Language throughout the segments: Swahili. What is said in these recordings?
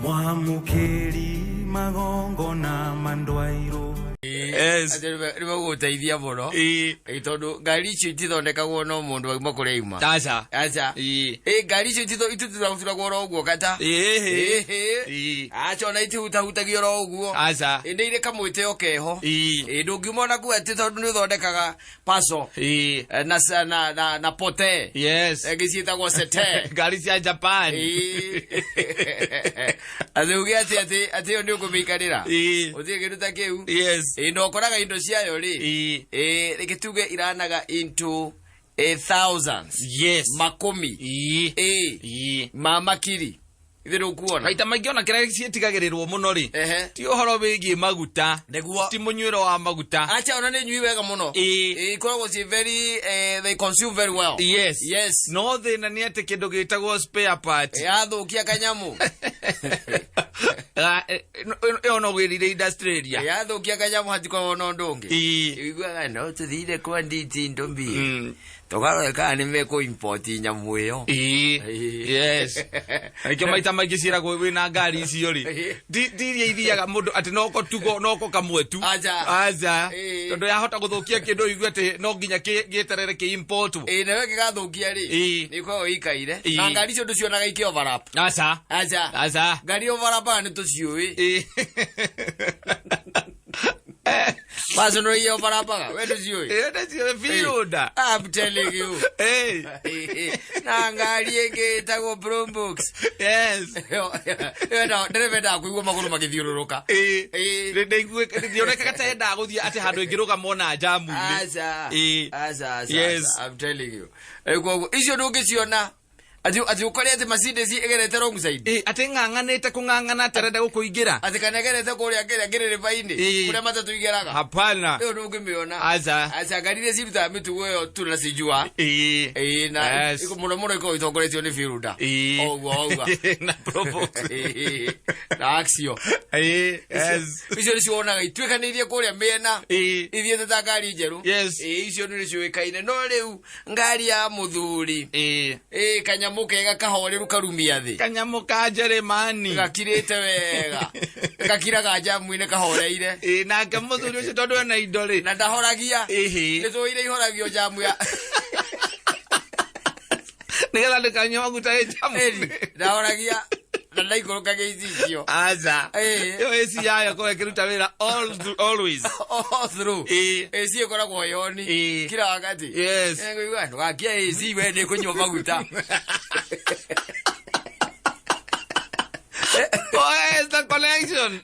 Mwamukeri magongo na mandwairo. Yes. Riba gutaithia muno. Tondu ngari icio itithondekagwo no mundu agima kuria ima. Aca. Ngari icio itithondekagwo ro uguo kata. Aca ona itihutagio ro uguo. Aca. Inde ire kamwiteo keho. Ndungimona ku ati tondu ni thondekaga paso. Na pote. Yes. Gicietagwo sete. Ngari cia Japan. Athugi ati yo ni ugumikarira. Uthie kiruta kiu. Yes. Ino koraga indo ciayo ri rikituge iranaga into thousands. Yes. Makumi. Mamakiri. Ithiru kuona. Maita maingi ona kira cietigagirirwo muno ri. Ti uhoro wigi maguta. Ti munywiro wa maguta. Acha ona ni nyui wega muno. Ikoragwo ci very they consume very well. Yes. Yes. No thina ni ati kindu gitagwo spare part. Yathukia kanyamu. Ono gwirire industry ria. Yathukia kanyamu hatiko no ndungi. Igwaga no tuthire kwa nditi ndombi. Togaro ka ni meko import nyamu iyo. Yes. Aikyo maita maingi ciragwo wina ngari icio ri. Ndiria ithiaga mundu ati noko tugo noko kamwetu. Aja. Tondu yahota guthukia kindu igwe ati no nginya gieterere ki import. Nawe kigathukia ri. Ni kwa ikaire. Na ngari icio nducionaga iki overlap. Aja. Ngari overlap ni tuciui. Paso no iyo parapaga. Where does you? That's your field. I'm telling you. Hey. Ngari ege tago Brombox. Yes. No, ndevenda kuigwa maguru magithiururuka. Ndengwe ndioneka katenda guthie ati handu ingiruga mona jamu. Aza. Yes. I'm telling you. Ego icio ndungiciona. Ati ukorete Mercedes egerete wrong side. Ati nganganete kungangana terende gukuingira. Ati kanegerete kuria ngere vaini. Kuria matatu igeraga. Hapana. Yo ndungimiona. Aza garire ciruta mitugo yo tunasijua. Na iko muno iko itokoretio ni firuda. Oguo. Na provoke. Na axio. Yes. Icio ciona itwekanirie kuria mena. Ithiete ta ngari njeru. Yes. Icio ni ciuikaine no riu ngari ya muthuri. Kanyamu kega kahoreru karumia thi. Kanyamu ka Jeremani. Gakirite wega. Gakiraga jamu-ine kahoreire. Na kamuthuri ucio tondu ena indo ri. Na ndahoragia. Nithuire ihoragio jamu ya. Nigetha ndikanyua maguta ya jamu. Ndahoragia. Na ndaikoroka geicicio. Aza. Yo esi yayo ko ekiruta wira always. All through. Esi ekoragwo yoni. Kira wakati. Yes. Ngwiwa ngakia esi we ni kunywa maguta. What is the connection?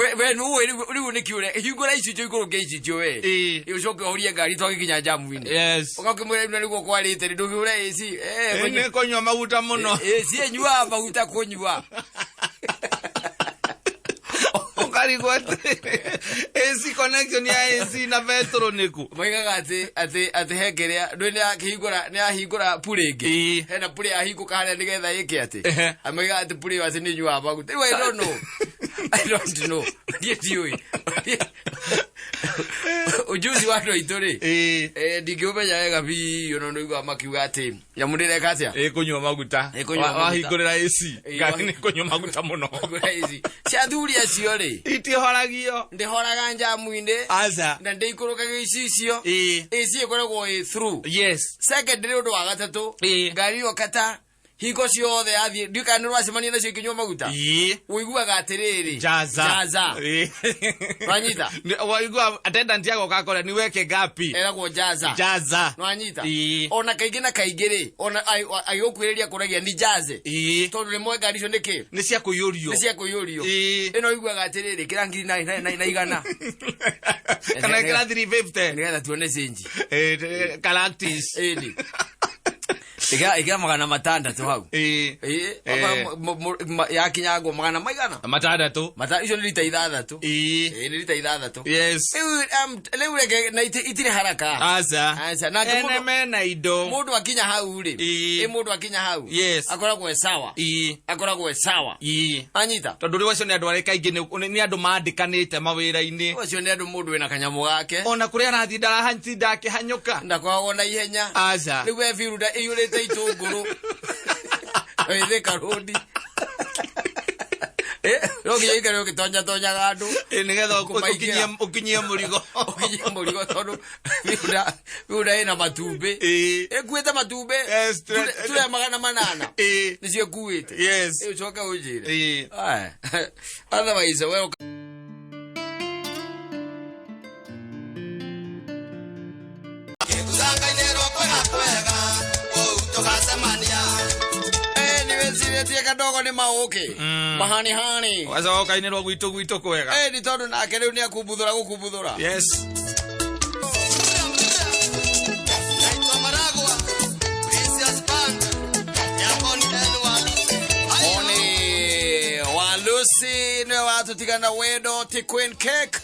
When we ni kiure igora icio igoro geici joe iyo shoka horia ngari twagikinya jamu ini. Yes. Ukakimwe ni go kwalite ndugure esi ni konywa maguta muno. Esi enywa maguta konywa. Okari gwate esi connection ya esi na vetro niku maigaga ati hegeria ndwene akihingura ni ahingura purenge hena pure ahinguka haria nigetha yike ati amaiga ati pure wase ni nywa maguta. I don't know. Ndiye ujuzi watu itori ndingĩumenya wega biũ no nĩigua makiuga atĩ nyamũ ndĩreka atĩa kunyua maguta wahingũrĩra AC ngari nĩ kunyua maguta mũno cia thuri acio rĩ itihoragio ndĩhoraga njamu-inĩ aca na ndĩikũrũkaga icicio AC ĩkoragwo through. Yes. Secondary ũndũ wa gatatũ ngari ĩyo kata hiko ciothe yathie ndika nĩ rwacemania nacio ikinywa maguta uiguaga atiriri jaza wanyita waigua attendant yako kakora ni weke gapi eragwo jaza wanyita ona kaingĩ na kaingĩ ona ayokwireria kuragia ni jaze tondu ni mwe ngari icio niki ni cia kuyurio ino iguaga atiriri kirangiri na igana kana kira 350 nigetha tuone cenji galactis Iga magana matandatu hau. Ya kinyago magana maigana. Matandatu. Icio ni lita 6. Ni lita 6. Yes. Lewe na itire haraka. Aza. Na ene na ido. Mundu akinya hau ri. Mundu akinya hau. Yes. Akoragwo sawa. Anyita. Tondu ri wacio ni andu areka ingi ni andu mandikanite mawira-ini. Wacio ni andu mundu wina kanyamu gake. Ona kuria arathi ndarahanti ndakihanyuka. Ndakoragwo na ihenya. Aza. Riu efiruda iyurite itunguru. Ede karodi. Rogi ikare ukitonya gadu. Nigetha ukinyia murigo. Ukinyia murigo tondu biuda ina matumbi. Ekuite matumbi. Tule magana manana. Nicio kuite. Yes. Ucoka ujire. Otherwise well. Niwe kadogo ni mauke. Mahani. Waza kainero gwito kwega. Ni tondu nake riu ni akubuthura. Yes. Oni Walusi ni watu tigana wedo Queen Cake.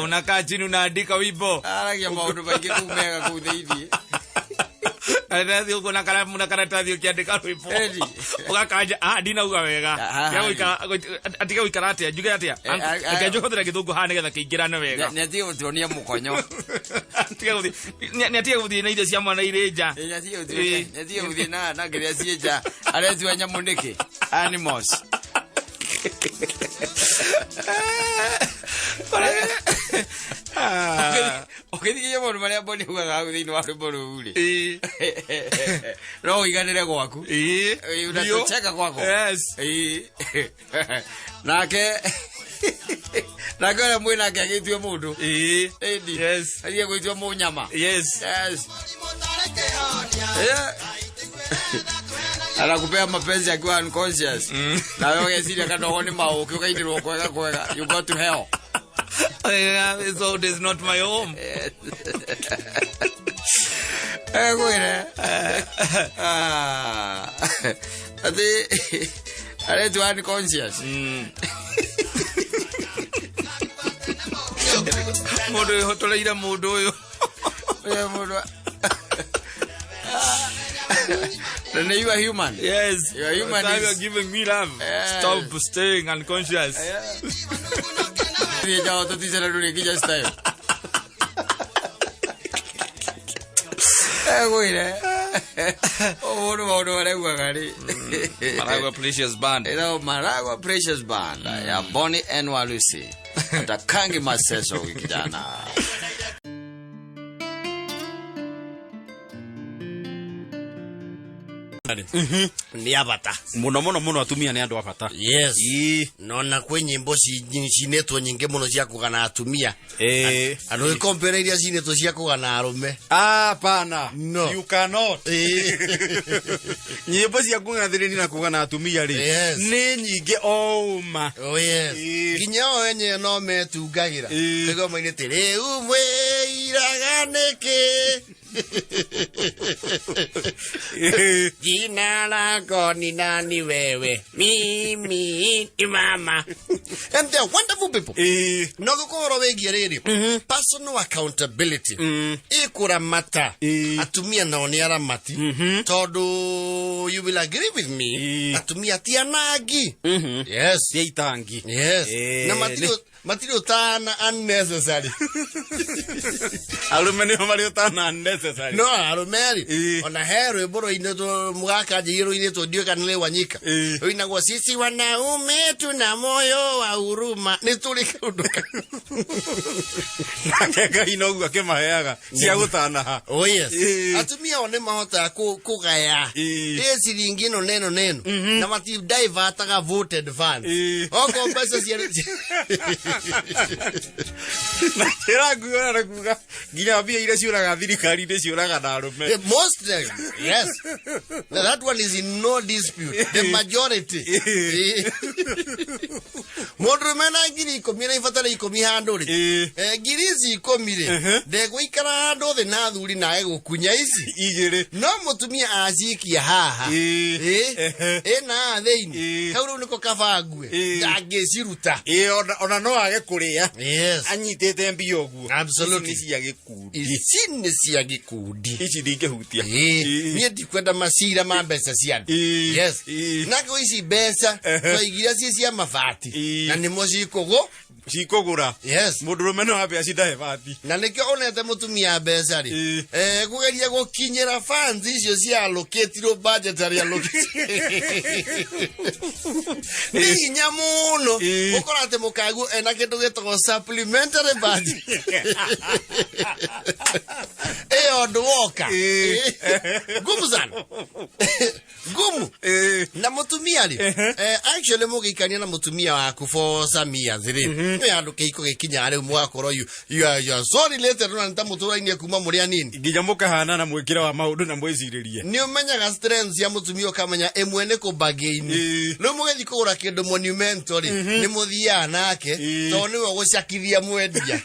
Unakaa chini unaandika wimbo. Aragia maundu maingi kumega kutheithi. Arathi uko na kalamu na karatasi ukiandika wimbo. Ukakaja dina uga wega. Atika wikarate ajuge atia. Akajo khothera githungu ha nigetha kiingirane wega. Netie gutionia mukonyo. Netie guthie na ide cia mwana ireja. Netie guthie na ngiria cieja. Aretu anyamu ndiki. Animals. Okay, diye mo maria boni huwa ga thini wa rwimbo ri. Ro iganire gwaku. Unacheka kwako. Yes. Nake mwina ngagitwe mundu. Yes. Aliye gwitwa munyama. Yes. Yes. Anakupea mapenzi akiwa unconscious. Na wewe ngesiria kadogo ni mauki ukaidirwo kwega. You go to hell. So it is not my home. Gwire. Ati are tu unconscious. Mundu hotoleira mundu uyu. Mundu. Then you are human. Yes. You are human. You are giving me love. Stop staying unconscious. Jao to tisera ruri kija style. Gwire. Oru wale gwagari. Maragua Precious Band. Maragua Precious Band. Ya Bonnie and Walusi. Atakangi maseso kijana. Ni abata muno atumia ni andu abata. Yes. Nona kwe nyimbo cinetwo nyinge muno cia kugana atumia. Andu compare iria cinetwo cia kugana arume. Hapana. No. You cannot. Nyimbo cia kugana na kugana atumia ri ni nyinge oma. Oh yes. Kinya o enye no metungagira. Kego maine tere umwe iraganeke. Jina lako ni nani wewe? Mimi ni mama. And they're wonderful people. No gukoro wengi riri. Personal accountability. Ikuramata. Atumia na oniara mati. Todo you will agree with me. Atumia tianagi. Yes. Yeitangi. Yes. Na matiro tana unnecessary. Alume ni mari tana unnecessary. No, arumeri. Ona hero iboro ineto mugaka jiro ineto dio kanile wanyika. Oina kwa sisi wanaume tuna moyo wa huruma. Nitulika unduka. Nakega inogu akemaheaga cia gutana ha. Oh yes. Atumia one mahota kugaya. Esi lingino neno. Na mati divataga voted fans. Oko pesa cia na kiragu yona kuga ginya bia ire ciuraga thirikari inde ciuraga na arume. Most yes. That one is in no dispute. The majority. Modrumena ngiri komira ifatara ikomi handuri. Ngirizi ikomire. Ndego ikara hando the na thuri na ego kunya ici igire. No mutumia acikia haha. Na theini. Kauru niko kabangue. Ngagiciruta. Ona no age kuria. Yes. Anyitete mbio guo. Absolutely. Ici cia gikundi. Ici ni cia gikundi. Ici ndingehutia. Nie ndikwenda macira ma mbeca cia. Yes. Nako ici mbeca twa igira cia mabati. Na nimo cikugo cikogura yes mundurume no abe acindahe bati na nikio onete mutumia mbeca ri kugeria gukinyira fans icio cia allocated budgetary ni nyamuno ukorate mukagu ena kindu gitagwo supplementary budget ondu woka gumu sana gumu na mutumia ri actually mugikania na mutumia waku for some years ri ni andu keiko gikinya ari mwakoro you are so related na ntamuturaini kuma muri anini nginya mukahana na mwikira wa maundu na mwiciririe ni umenyaga strengths ya mutumia ukamenya emwe ni kubagaini no mugethi kugura kindu monumental ni muthia nake to ni we gucakithia mwendia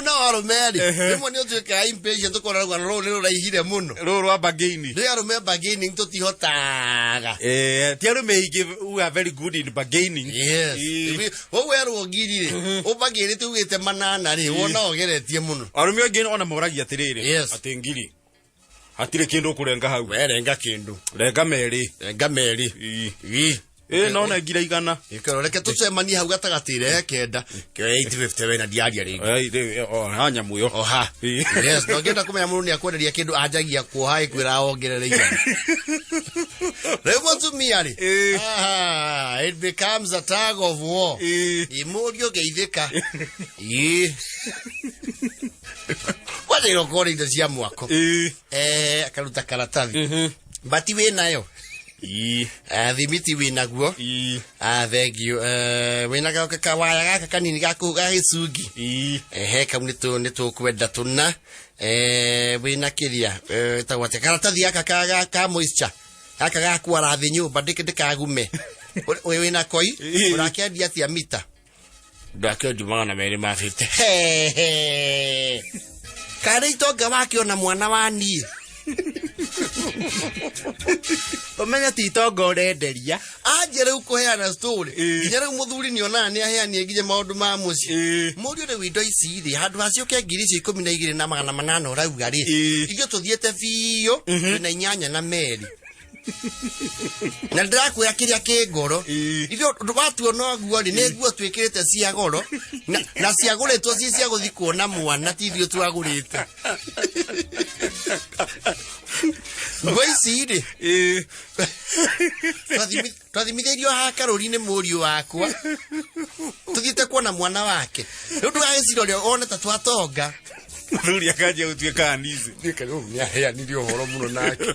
no arumeri emwe ni utuika impatient ukora rwa ro ni raihire muno ro rwa bargaining ni arume bargaining tutihotaga ti arume ingi we are very good in bargaining yes wewe ngiri ubagire tugite manana ri wona ogeretie muno arume ngi ona moragia atiriri yes ati ngiri hatire kindu kurenga hau werenga kindu renga meri nona ngira igana ikororeke tucemani hau gatagatire kenda ke 850 wena diaria ringi hanya muyo oha yes no ngenda kumenya mundu ni akwenderia kindu ajagia kuoha ikwira ongerere igana Revo miari it becomes a tug of war imurio geithika wale rokori ndo cia mwako akaruta karatathi bati we nayo thimiti wina guo thank you wina gaka kawaya gaka kanini gaku gagicungi kau ni tukwenda tuna wina kiria tawate karatathi gaka ka moisture gaka gakwara thi nyumba ndikagume wina koi urakendia atia mita ndakendia magana meri ma 50 kare itonga wakiona mwana wani omenya titonga urenderia anjere ukuheana story nyere muthuri ni ona ni aheani nginya maundu ma muci muri ore windo ici ri handu hacio ke ngiri 12 na 800 urauga ri igio tuthiete biyo na inyanya na meri na ndirakwira kiria kingoro ithio watu no guo ri ne guo twikirite cia goro na cia guritwo cia guthi kuona mwana ti ithio twagurite Ngoisi ri twathimitherio ha karori-ini muri wakwa tuthiite kuona mwana wake ndu gagiciro rio one ta twatonga ruri akaje utuika anizi ndikalo mya ni rio horo muno nake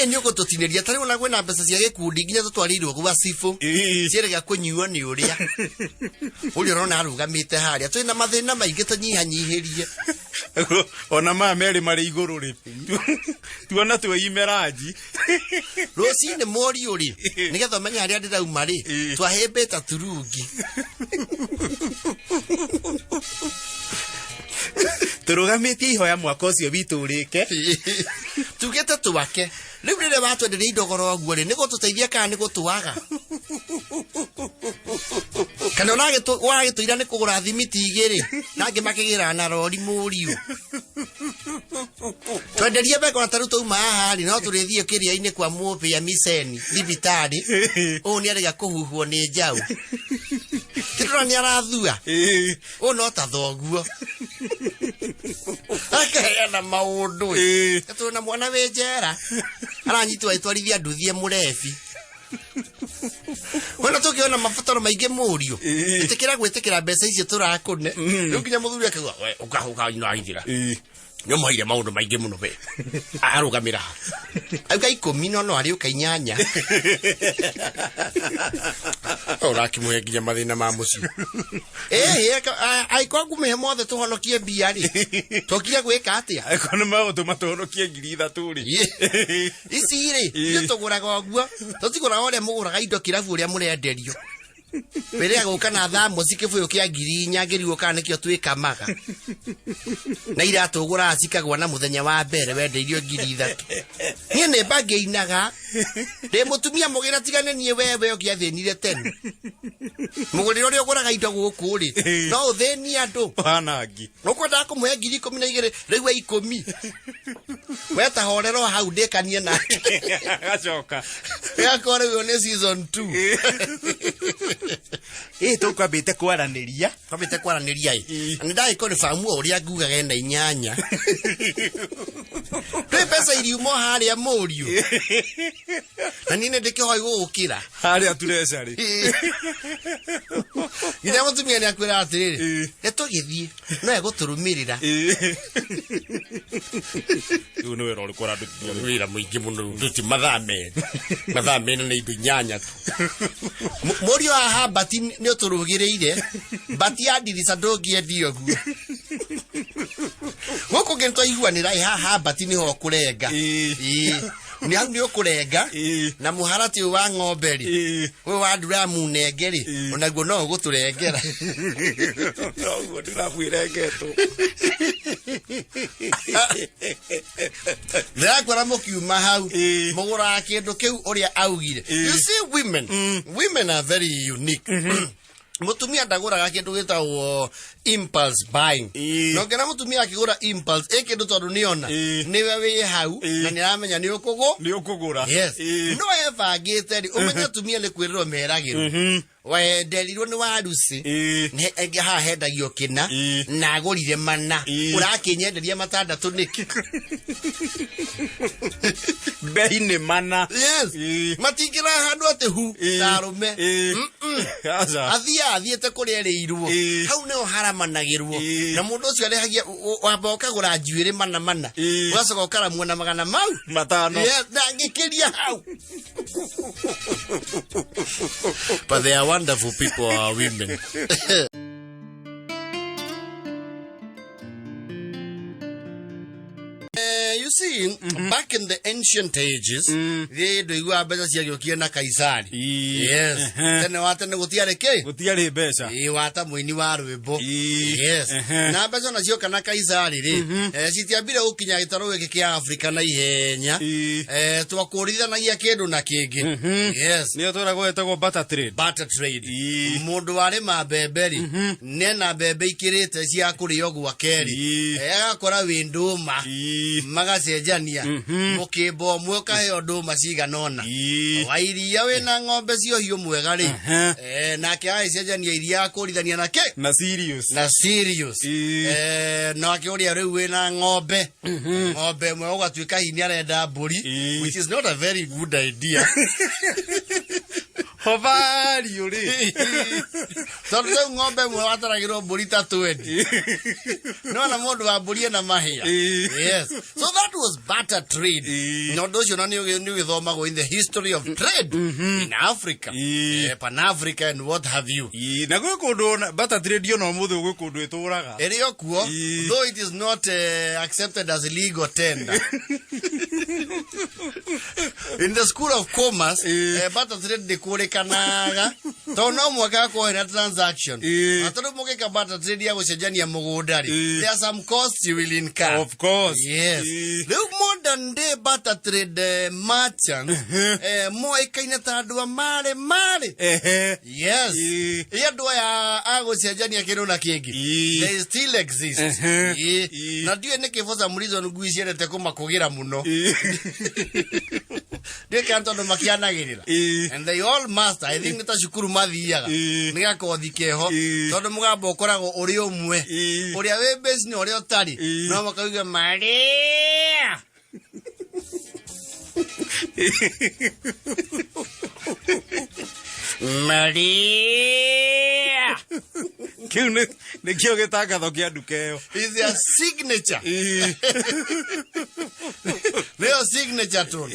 ni ugututiniria tari ona gwena mbeca cia gikundi nginya tutwarirwo gwa sifu cierega kunyuo ni uria uri rona arugamite haria twina mathina maingi tunyihanyihirie ona meri mari iguru ri tuona twe imeraji rocine mori uri nigetha menya haria ndirauma ri twahembeta turungi turugamite ihoya mwaka ucio biturike tugete tuwake riu rire batwenderia indogoro guo ri nigo tuteithia kana nigo tuwaga kana wagituira ni kugura thimiti igiri nangi makigira na rori muriu twenderia beko na taruto uma haha ri no turithie kiria-ini kwa mupi ya miseni thibitari ni ariga kuhuhwo ni njau tirora ni arathua no ta thoguo akaheana maundu tuna mwana we njera aranyitwa itwarithia nduthie murebi wena tukiona mabataro maingi murio itikira gwitikira mbeca icio turakune riu nginya muthuri akigwa ukahuka ino aithira nyomoire maundu maingi muno be arugamira auka 10 no ari uka 8 urakimuhe nginya mathina ma muci aiko ngumihe mothe tuhonokie mbia ri tokire gwika atia aikono maundu matuhonokie 3,000 ri ici ri tuguraga guo tutigura ore muguraga indo kirabu uria murenderio Pere agoka na thamo cikibuyo kia ngiri nyagiriwo kana nikio twikamaga na ira tugura cikagwa na muthenya wa mbere wendeirio ngiri 3 nie ne bageinaga de mutumia mugira tigane nie wewe ukiathinire tene muguriro ri oguraga indo guku ri no theni andu hanangi ukwenda kumuhe ngiri 12 riu 10 weta horero hau ndekanie na gacoka yakore yone season 2 tukambite kwaraniria ndai ko famu uria nguga genda inyanya twe pesa iriumo haria muriu na nine ndikihoi gukira haria turesa ri ira mutumia ni akwira atiriri etugithie no eguturumirira uno wero uri kora wira muingi muno nduti mathame ni indo inyanya muriu aha bati ni uturugireire bati ya dirisa ndongiendio guo goko gento iguanira haha bati ni ho kurenga ni hau ni ukurenga na muharati wa ng'omberi we wa ndura munengeri onaguo no guturengera no ndirakwĩrengetwo ndakora mukiuma hau mugura kindu kiu uria augire. You see women are very unique. Mutumia ndaguraga kindu gitagwo impulse buying. No ngena mutumia akigura impulse kindu tondu niona niwe wi hau na niramenya ni ukugura. Yes. No evangite ri umenya tumia ni kwiriro meragiro we nderirwo ni warusi ne ha hendagio kina na agurire mana urakinyenderia matandatu niki bei ni mana. Yes. Matingira handu ate hu tarume athiete kuria riirwo hau ne haramanagirwo na mundu ucio arehagia wamba ukagura njuire mana ugacoka ukaramwo na magana mau matano. Yes, ndangikiria hau. But they are wonderful people, are women. You see, back in the ancient ages, they do you have better na Kaisari. Yes. Tene watene gutiare ke? Gutiare besa. Wata mwini wa rwimbo. Yes. Na bezo na cio kana Kaisari ri. Citiambire ukinya gitaro giki kia Africa na ihenya. Twakurithanagia kindu na kingi. Yes. Ni otwara gwetagwo barter trade. Barter trade. Mundu wari mabemberi. Nena bembe ikirite cia kurio gwa keri. Agakora winduma. Magacenjania mukimbo mwe kaheo nduma ciganona wairia we na ng'ombe cio hiu mwega ri nake aicenjania iria akurithania nake na serious na akiuria riu we na ng'ombe mwe ugatuika hinya arenda mburi, which is not a very good idea. Hovari uri tondu riu ng'ombe mwe wataragirwo mburi ta 20 no na mundu wa mburi na mahia. Yes. So that was barter trade. No ndu ucio na ni ugithomagwo in the history of trade in Africa, Pan Africa and what have you. Na gwe kundu barter trade yo no muthu gwe kundu ituraga eri okuo, though it is not accepted as legal tender. In the school of commerce, barter trade ndikurikanaga to no mwaka ko ina transaction atoro mugeka barter trade ya gucenjania mugundari. There are some costs you will incur. Of course. Yes. The modern day barter trade merchants mo ikaina tandu mare. Yes. Yandu ya agucenjania kindu na kingi. They still exist. Na ndio ne kifoza mulizo nguicienete kumakugira muno. They can't on makianagirira. And they all must. I think nita shukuru mathiaga niga kothi keho tondu mugambo ukoragwo uri umwe uria we base ni uria utari no makauga Maria Maria kiu ni kio gitangatho kia ndukeo is their signature. Leo signature tu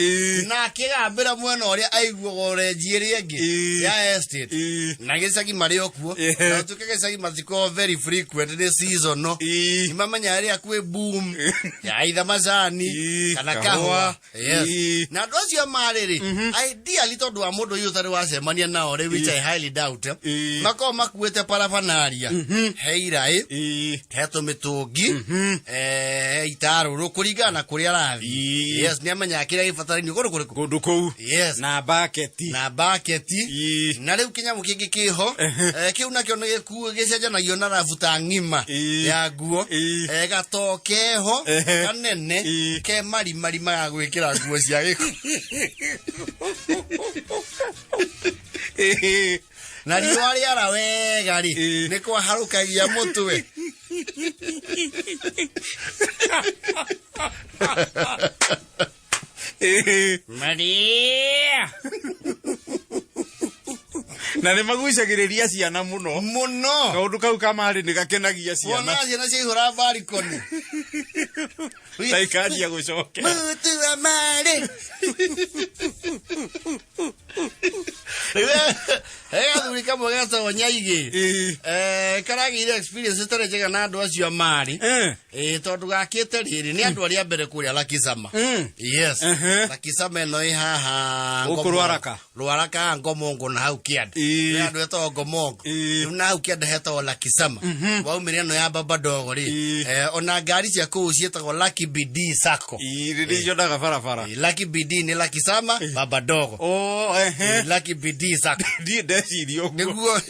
na kigambira mwena uria aiguo orange iri engi ya estate na gicagi mari okuo na tukege gicagi matiko very frequent this season no imamanya ria kwe boom ya either mazani kana kahwa. Yes. Na docio mariri ideally tondu wa mundu yu thari wacemania nao ri which I highly doubt mako makuete parafanaria heirai heto mitungi itaruru kuringana kuria rathi. Yes. Yes, niamanya kira ifatari ni kundu kou. Yes. Na bucket. Na riu kinyamu kingi kiho kiu nakio ni gikuo gicenjanagio na rabuta ngima ya nguo gatokeho kanene ke mari magagwikira nguo cia giko na riwa riara wega ri ni kwa harukagia mutwe Maria na ne maguicagiriria ciana muno kaundu kau kamari ni gakenagia ciana ciana ciihura barikoni taikaria gucoke mutu amare thurika mwegeta onyaigi karagire experience tare njega na andu acio amari tondu gakite riri ni andu aria mbere kuria Lakisama yes Lakisama no ihaha Ruaraka Ngomongo na hau kianda ni andu eto Ngomongo na hau kianda heto Lakisama waumire no ya baba dogo ri ona ngari cia kuu cietagwo Lucky BD Sacco riri jodaga barabara Lucky BD ni Lakisama baba dogo Lucky BD Sacco ndecirio niguo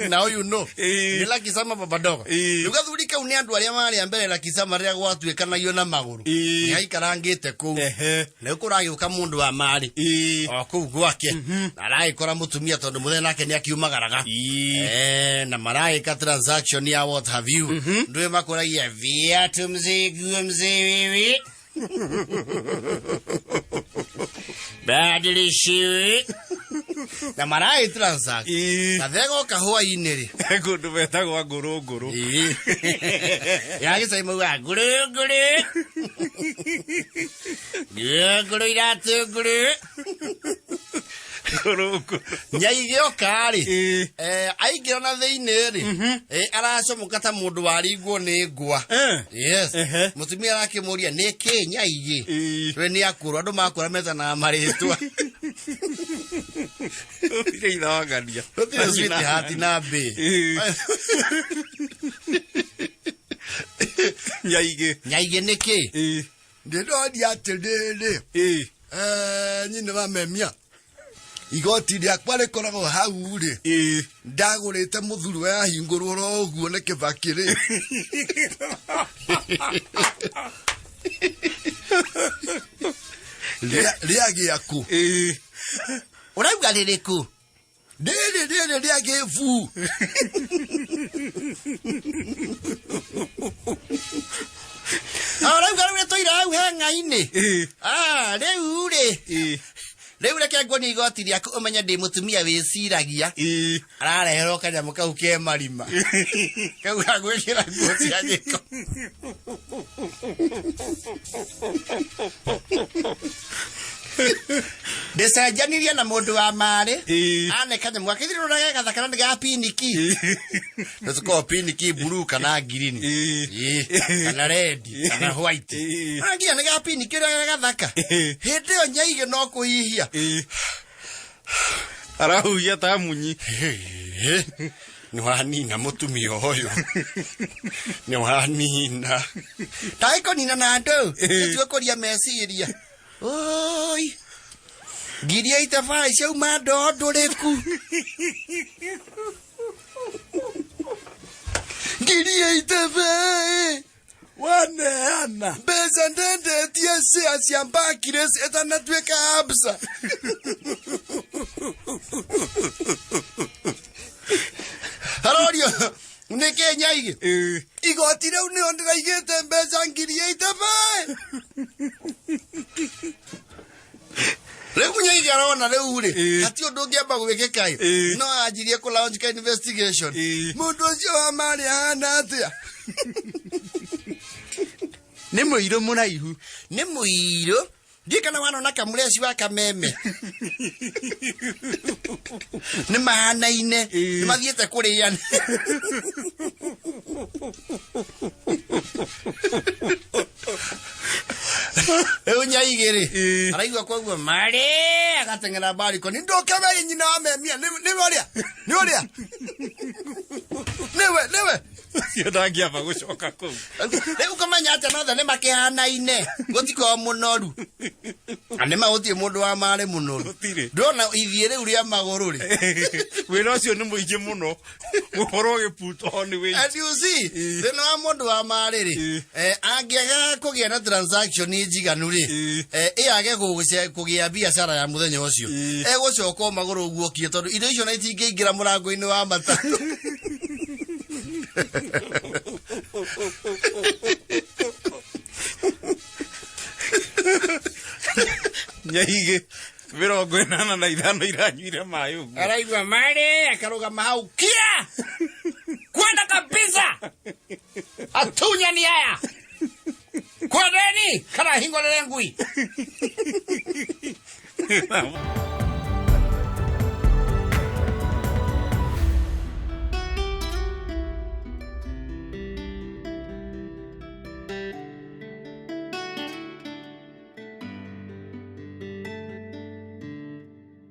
now you know ni Lakisama baba dogo ugathurika uni andu aria mari ambere Lakisama ria gwatuikanagio na maguru ni aikarangite kuu na kuragiuka mundu wa mari o kuu gwake araikora mutumia tondu muthe nake ni akiumagaraga na maraika transaction ya what have you ndwe makoragia viatu mzee badilishiwe na marai transaction na thego kahua ineri kundu betagwa nguru yagi sai muga nguru iratu nguru nyaigio kari aigira na theine ri aracomuka ta mundu waringwo ni ngwa yes mutumia arakimuria ni ki nyaigi we ni akuru andu makura meta na maritwa ile idawangania sweet heart na be nyaigi ni ki ndo dia atendele nyine ba memia igoti ria kware korago hau ri ndagurite muthuru we ahingurwo ro uguo ne kibakiri riagi yaku urauga ririku ndiri riagi fu urauga we toira hau henga-ini riu ri riu reke ngoni igoti riaku umenya ndi mutumia wiciragia ararehero kanyamu kau ke marima kau gagwikira nguo cia giko ndecenjanirie na mundu wa mari ane kanyamu gakithiro na gathakana ni ga piniki nduko piniki blue kana green kana red kana white angia ni ga piniki ria gathaka hindi yo nyaige no kuhihia arahuia ta munyi ni wanina mutumia hoyo ni wanina taiko nina na ndo tuwe koria mesiria oi giria itafai cia ma ndo riku giria itafai waneana beza ndende tiese asiambakire etana tweka absa harorio neke nyaige igoti reu ni ondira igete beza giria itafai reu nyaige arona reu ri hati undu ngiamba gwikika no ajirie ku launch ka investigation mundu ucio wa mari hana atia ni muiro munaihu ni muiro ndikana wana na kamureci wa kameme ni mahanaine ni mathiete kuriana nyaigiri araigua kwa mari agatengera bariko ni ndokebe nyina wa memia ni uria niwe ucio ndangiamba gucoka kuu riu kamenya ati nothe ni makihanaine gutiko munoru ane magutie mundu wa mari munoru ndona ithie riu ria maguru ri wira ucio ni muingi muno gukorwo giputo ni wi and you see thina wa mundu wa mari ri angiaga kugia na transaction njiganu ri iyage kugia biashara ya muthenya ucio egucoka maguru guokie tondu indo icio na itingeingira murango-ini wa matatu nyaige 85 iranyuire maĩ ũguo araigua marĩ akarũgama hau kia kwenda kabisa atunyani haya kwendeni kana hingorere ngui